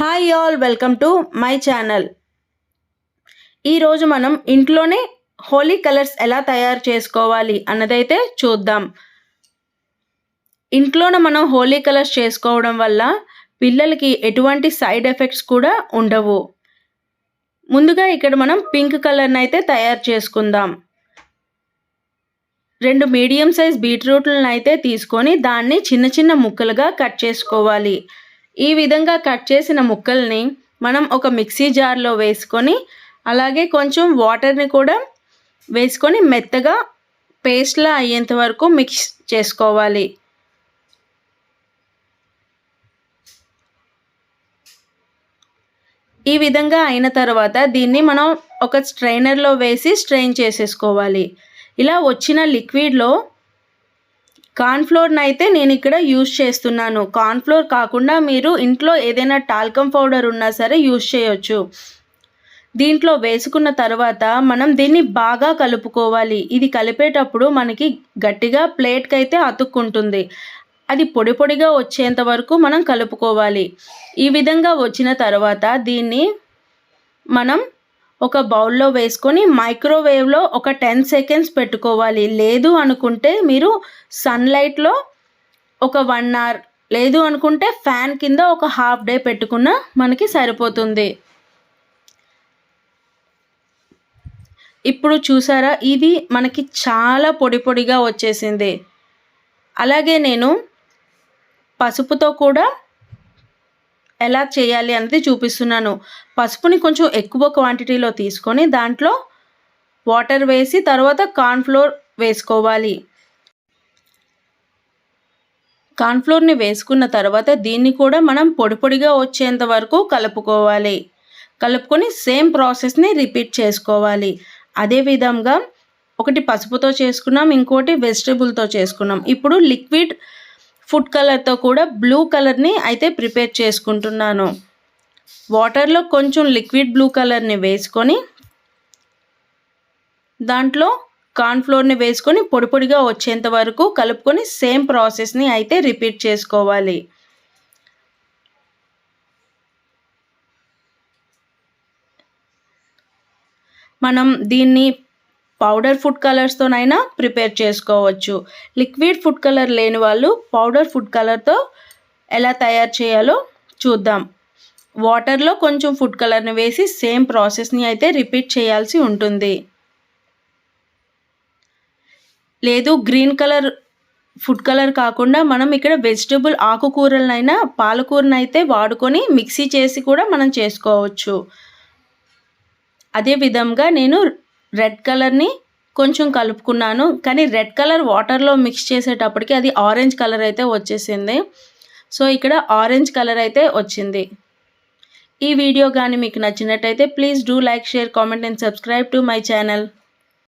Hi all, welcome to my channel. ఈరోజు మనం ఇంట్లోనే హోలీ కలర్స్ ఎలా తయారు చేసుకోవాలి అన్నదైతే చూద్దాం. ఇంట్లోనే మనం హోలీ కలర్స్ చేసుకోవడం వల్ల పిల్లలకి ఎటువంటి సైడ్ ఎఫెక్ట్స్ కూడా ఉండవు. ముందుగా ఇక్కడ మనం పింక్ కలర్ని అయితే తయారు చేసుకుందాం. 2 మీడియం సైజ్ బీట్రూట్లను అయితే తీసుకొని దాన్ని చిన్న చిన్న ముక్కలుగా కట్ చేసుకోవాలి. ఈ విధంగా కట్ చేసిన ముక్కల్ని మనం ఒక మిక్సీ జార్లో వేసుకొని అలాగే కొంచెం వాటర్ని కూడా వేసుకొని మెత్తగా పేస్ట్లా అయ్యేంత వరకు మిక్స్ చేసుకోవాలి. ఈ విధంగా అయిన తర్వాత దీన్ని మనం ఒక స్ట్రైనర్లో వేసి స్ట్రెయిన్ చేసేసుకోవాలి. ఇలా వచ్చిన లిక్విడ్లో కార్న్ఫ్లోర్ని అయితే నేను ఇక్కడ యూజ్ చేస్తున్నాను. కార్న్ఫ్లోర్ కాకుండా మీరు ఇంట్లో ఏదైనా టాల్కమ్ పౌడర్ ఉన్నా సరే యూజ్ చేయొచ్చు. దీంట్లో వేసుకున్న తర్వాత మనం దీన్ని బాగా కలుపుకోవాలి. ఇది కలిపేటప్పుడు మనకి గట్టిగా ప్లేట్కి అయితే అతుక్కుంటుంది. అది పొడి పొడిగా వచ్చేంత వరకు మనం కలుపుకోవాలి. ఈ విధంగా వచ్చిన తర్వాత దీన్ని మనం ఒక బౌల్లో వేసుకొని మైక్రోవేవ్లో ఒక 10 సెకండ్స్ పెట్టుకోవాలి. లేదు అనుకుంటే మీరు సన్లైట్లో ఒక 1 అవర్, లేదు అనుకుంటే ఫ్యాన్ కింద ఒక హాఫ్ డే పెట్టుకున్నా మనకి సరిపోతుంది. ఇప్పుడు చూసారా, ఇది మనకి చాలా పొడి పొడిగా వచ్చేసింది. అలాగే నేను పసుపుతో కూడా ఎలా చేయాలి అనేది చూపిస్తున్నాను. పసుపుని కొంచెం ఎక్కువ క్వాంటిటీలో తీసుకొని దాంట్లో వాటర్ వేసి తర్వాత కార్న్ఫ్లోర్ వేసుకోవాలి. కార్న్ఫ్లోర్ని వేసుకున్న తర్వాత దీన్ని కూడా మనం పొడి పొడిగా వచ్చేంత వరకు కలుపుకోవాలి. కలుపుకొని సేమ్ ప్రాసెస్ని రిపీట్ చేసుకోవాలి. అదేవిధంగా ఒకటి పసుపుతో చేసుకున్నాం, ఇంకోటి వెజిటబుల్తో చేసుకున్నాం. ఇప్పుడు లిక్విడ్ ఫుడ్ కలర్తో కూడా బ్లూ కలర్ని అయితే ప్రిపేర్ చేసుకుంటున్నాను. వాటర్లో కొంచెం లిక్విడ్ బ్లూ కలర్ని వేసుకొని దాంట్లో కార్న్ఫ్లోర్ని వేసుకొని పొడి పొడిగా వచ్చేంత వరకు కలుపుకొని సేమ్ ప్రాసెస్ని అయితే రిపీట్ చేసుకోవాలి. మనం దీన్ని పౌడర్ ఫుడ్ కలర్స్తోనైనా ప్రిపేర్ చేసుకోవచ్చు. లిక్విడ్ ఫుడ్ కలర్ లేని వాళ్ళు పౌడర్ ఫుడ్ కలర్తో ఎలా తయారు చేయాలో చూద్దాం. వాటర్లో కొంచెం ఫుడ్ కలర్ని వేసి సేమ్ ప్రాసెస్ని అయితే రిపీట్ చేయాల్సి ఉంటుంది. లేదు గ్రీన్ కలర్ ఫుడ్ కలర్ కాకుండా మనం ఇక్కడ వెజిటబుల్ ఆకుకూరలనైనా పాలకూరనైతే వాడుకొని మిక్సీ చేసి కూడా మనం చేసుకోవచ్చు. అదే విధంగా నేను రెడ్ కలర్ని కొంచెం కలుపుకున్నాను, కానీ రెడ్ కలర్ వాటర్లో మిక్స్ చేసేటప్పటికి అది ఆరెంజ్ కలర్ అయితే వచ్చేసింది. సో ఇక్కడ ఆరెంజ్ కలర్ అయితే వచ్చింది. ఈ వీడియో కానీ మీకు నచ్చినట్టయితే please do like, share, comment and subscribe to my channel.